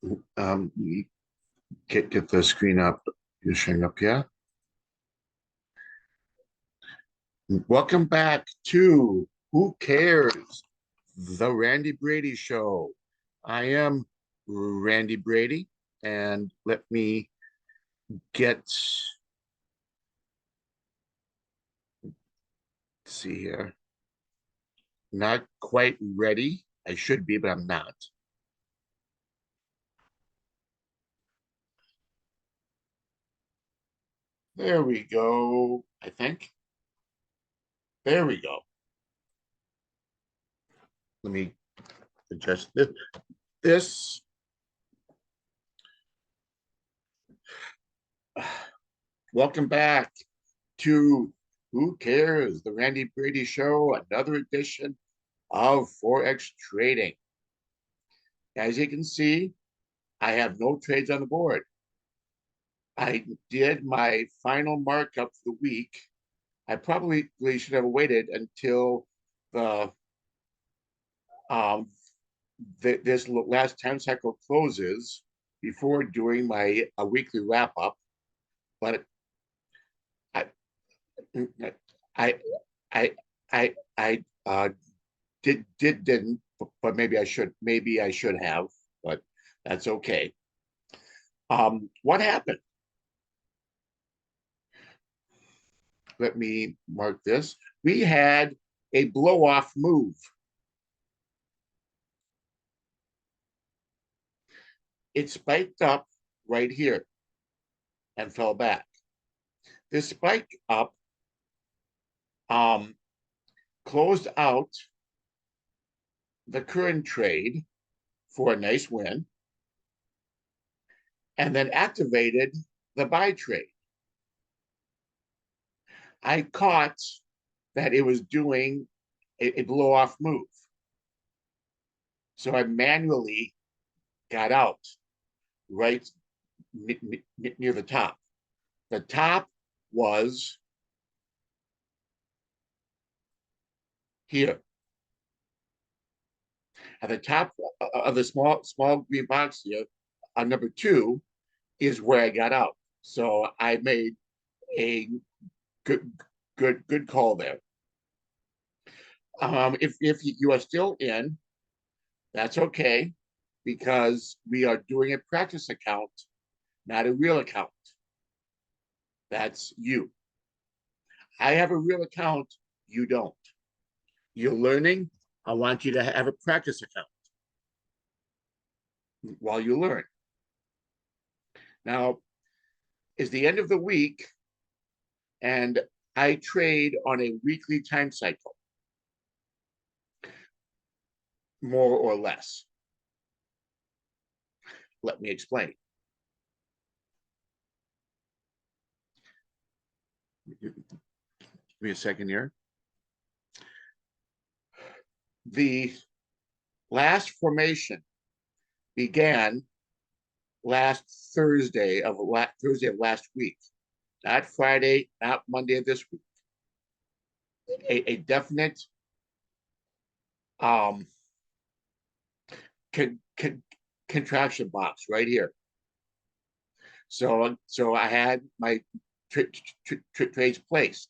You get the screen up. You're showing up, yeah? Welcome back to Who Cares? The Randy Brady Show. I am Randy Brady, and let me get see here. Not quite ready. I should be, but I'm not. There we go. I think. There we go. Let me adjust this. This. Welcome back to Who Cares? The Randy Brady Show, another edition of Forex trading. As you can see, I have no trades on the board. I did my final markup for the week. I probably should have waited until the um, this last 10 cycle closes before doing my weekly wrap up. But I, I, I, I didn't, but maybe I should have, but that's okay. What happened? Let me mark this. We had a blow off move. It spiked up right here and fell back. This spike up um, closed out the current trade for a nice win and then activated the buy trade. I caught that it was doing a blow off move. So I manually got out right near the top. The top was here. At the top of the small green box here, on number 2 is where I got out. So I made a good call there. If you are still in, that's okay, because we are doing a practice account, not a real account. That's you. I have a real account. You don't. You're learning. I want you to have a practice account while you learn. Now, is the end of the week, and I trade on a weekly time cycle, more or less. Let me explain. Give me a second here. The last formation began last Thursday of last week, not Friday, not Monday of this week. A definite um, con, con, contraction box right here. So I had my trades placed,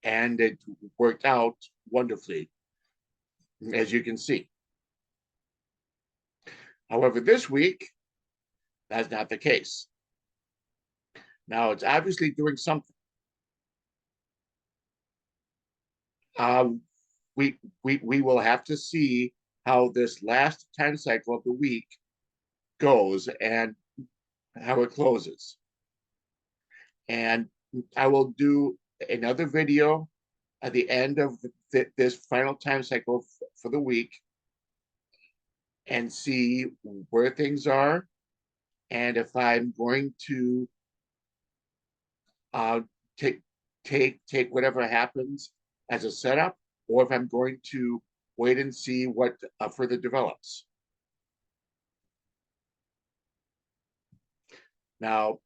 and it worked out wonderfully, as you can see. However, this week, that's not the case. Now, it's obviously doing something. We will have to see how this last 10 cycle of the week goes and how it closes. And I will do another video at the end of this final time cycle for the week and see where things are, and if I'm going to uh, take whatever happens as a setup, or if I'm going to wait and see what further develops. Now,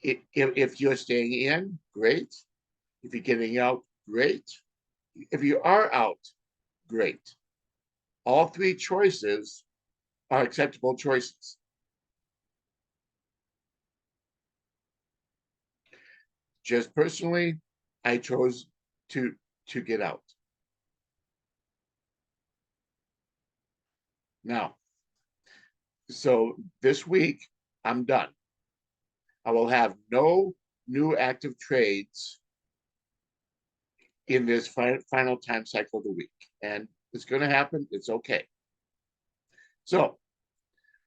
if you're staying in, great. If you're getting out, great. If you are out, great. All three choices are acceptable choices. Just personally, I chose to get out. Now, so this week, I'm done. I will have no new active trades in this final time cycle of the week. And it's going to happen. It's okay. So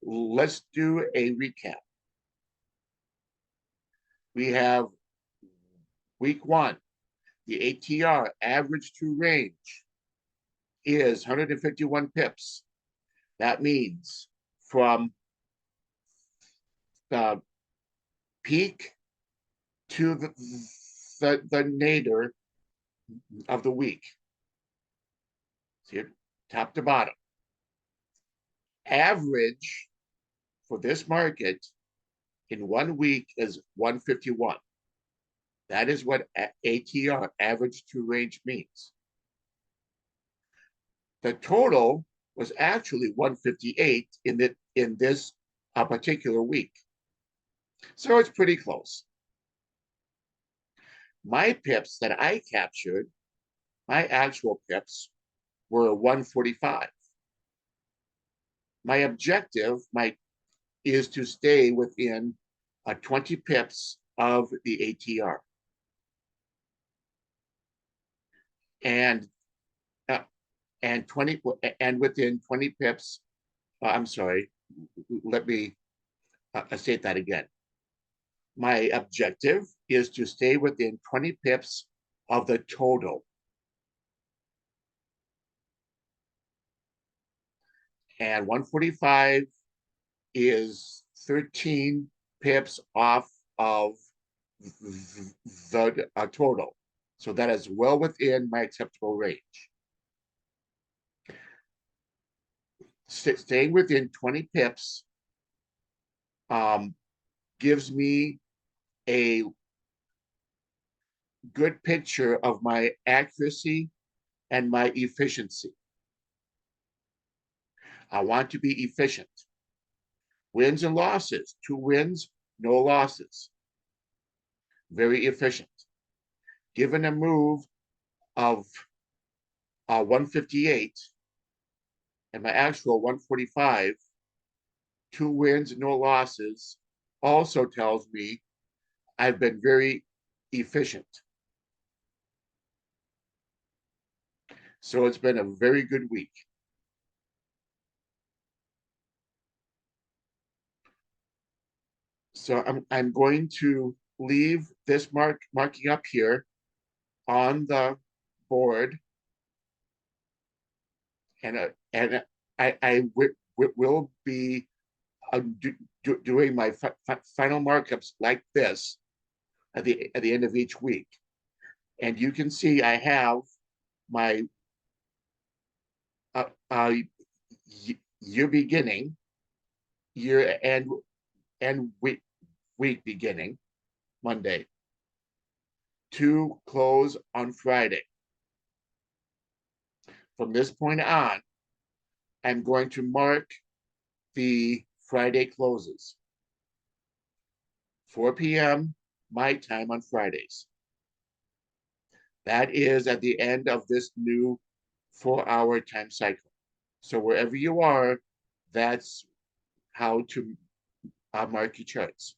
let's do a recap. We have week one, the ATR average to range is 151 pips. That means from the peak to the nadir of the week. See it, top to bottom. Average for this market in 1 week is 151. That is what ATR, average to range, means. The total was actually 158 in this particular week. So it's pretty close. My pips that I captured, my actual pips, were 145. My objective is to stay within 20 pips of the ATR. And 20 and within 20 pips, I'm sorry, let me state that again. My objective is to stay within 20 pips of the total. And 145 is 13 pips off of the total. So that is well within my acceptable range. Staying within 20 pips gives me a good picture of my accuracy and my efficiency. I want to be efficient. Wins and losses, 2 wins, no losses. Very efficient. Given a move of 158 and my actual 145, 2 wins, no losses, also tells me I've been very efficient. So it's been a very good week. So I'm going to leave this marking up here on the board, and I will be doing my final markups like this at the end of each week. And you can see I have my year beginning, year and week beginning, Monday, to close on Friday. From this point on, I'm going to mark the Friday closes. 4 p.m. my time on Fridays. That is at the end of this new 4-hour time cycle. So wherever you are, that's how to mark your charts.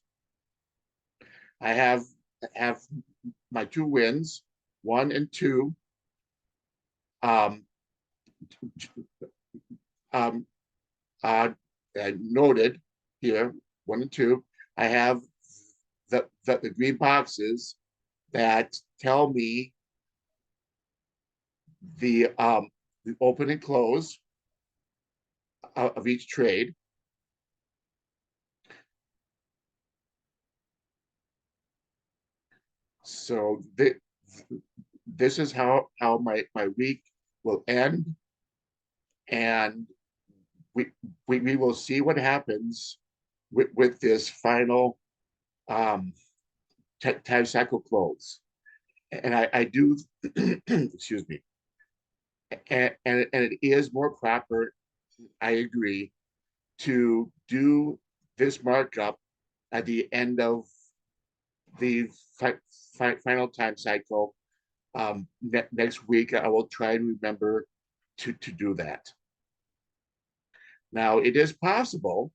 I have my 2 wins, 1 and 2, noted here, 1 and 2. I have the green boxes that tell me the open and close of each trade. So this is how my week will end, and we will see what happens with this final time cycle close. And I do excuse me, and it is more proper, I agree, to do this markup at the end of the final time cycle. Next week, I will try and remember to do that. Now, it is possible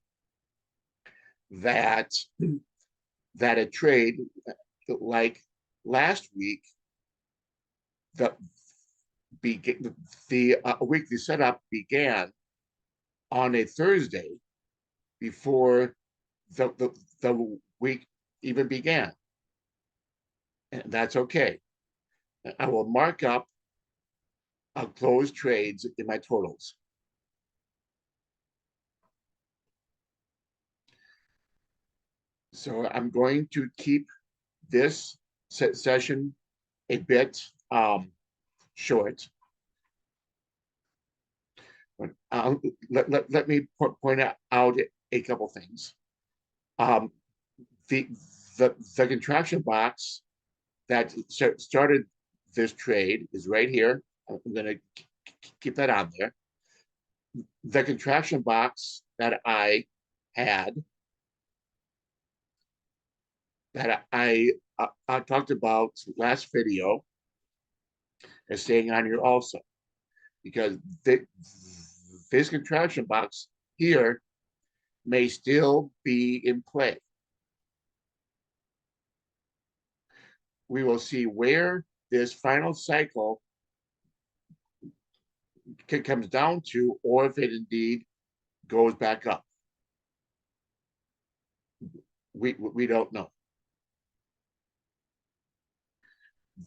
that a trade like last week, the weekly setup began on a Thursday before the week even began. And that's okay. I will mark up closed trades in my totals. So I'm going to keep this session a bit short. Let me point out a couple things. The contraction box that started this trade is right here. I'm going to keep that on there. The contraction box that I had, that I talked about last video, is staying on here also, because this contraction box here may still be in play. We will see where this final cycle comes down to, or if it indeed goes back up. We don't know.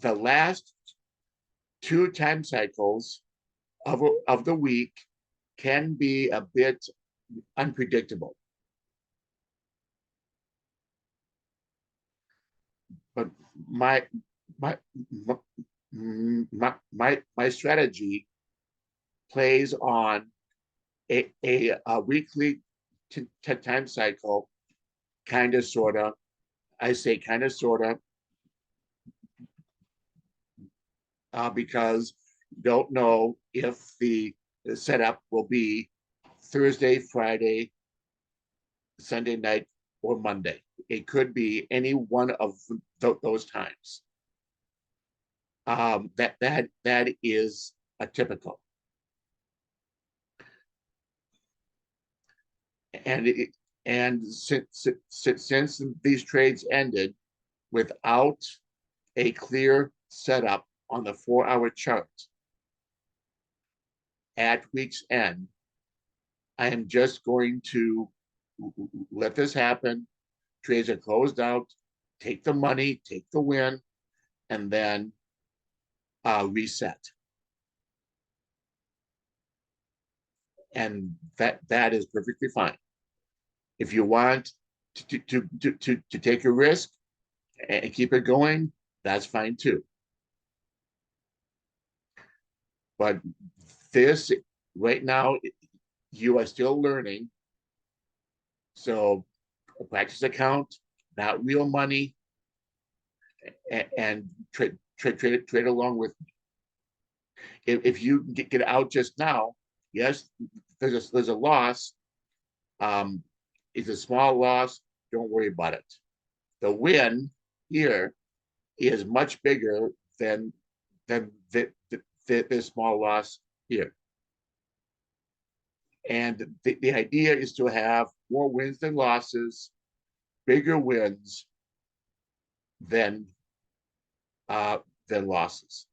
The last two time cycles of the week can be a bit unpredictable. But my strategy plays on a weekly time cycle, kind of, sort of. I say kind of, sort of, because you don't know if the setup will be Thursday, Friday, Sunday night, or Monday. It could be any one of those times. That is a typical. And since these trades ended without a clear setup on the 4-hour chart at week's end, I am just going to let this happen. Trades are closed out, take the money, take the win, and then reset. And that is perfectly fine. If you want to take a risk and keep it going, that's fine too. But this, right now, you are still learning. So a practice account, not real money, and trade along with me. If you get out just now, yes, there's a loss. It's a small loss. Don't worry about it. The win here is much bigger than the small loss here. And the idea is to have more wins than losses, bigger wins than losses.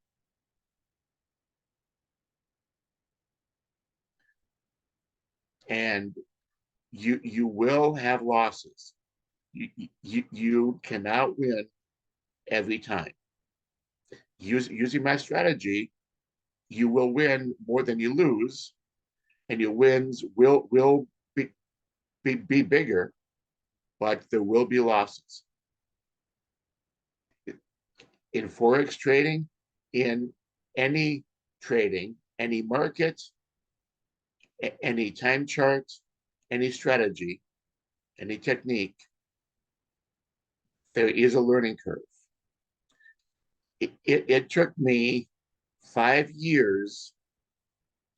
And you will have losses. You cannot win every time. Using my strategy, you will win more than you lose, and your wins will be bigger, but there will be losses. In Forex trading, in any trading, any market, any time chart, any strategy, any technique, there is a learning curve. It took me 5 years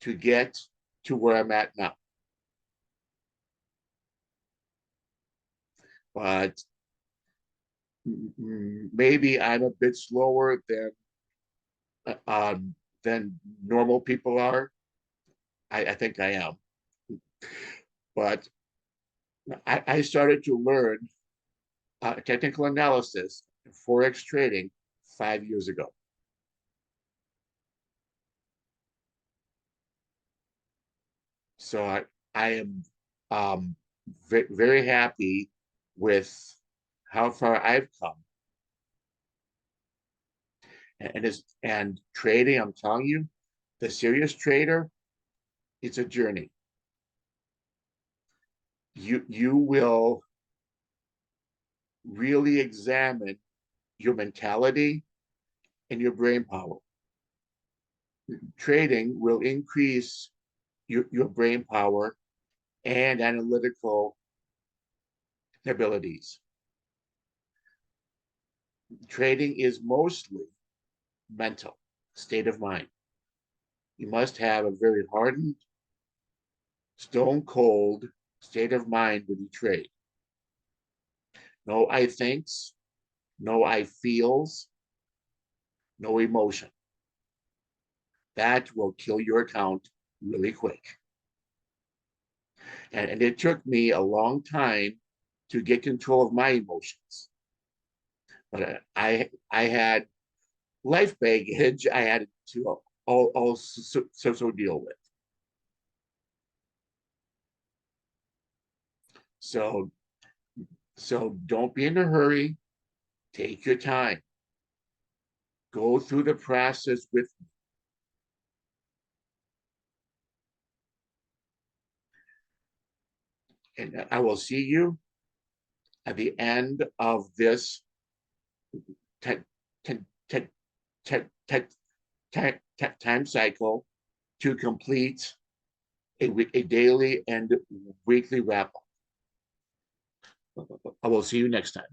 to get to where I'm at now. but maybe I'm a bit slower than normal people are. I think I am, but I started to learn technical analysis and forex trading 5 years ago. So I am very happy with how far I've come. And trading, I'm telling you, the serious trader, it's a journey. You will really examine your mentality and your brain power. Trading will increase your brain power and analytical abilities. Trading is mostly mental state of mind. You must have a very hardened, stone cold state of mind when you trade. No I thinks, no I feels, no emotion. That will kill your account really quick. And it took me a long time to get control of my emotions. But I had life baggage I had to also deal with. So so don't be in a hurry. Take your time. Go through the process with me. And I will see you at the end of this te- te- te- te- te- time cycle to complete a daily and weekly wrap up. I will see you next time.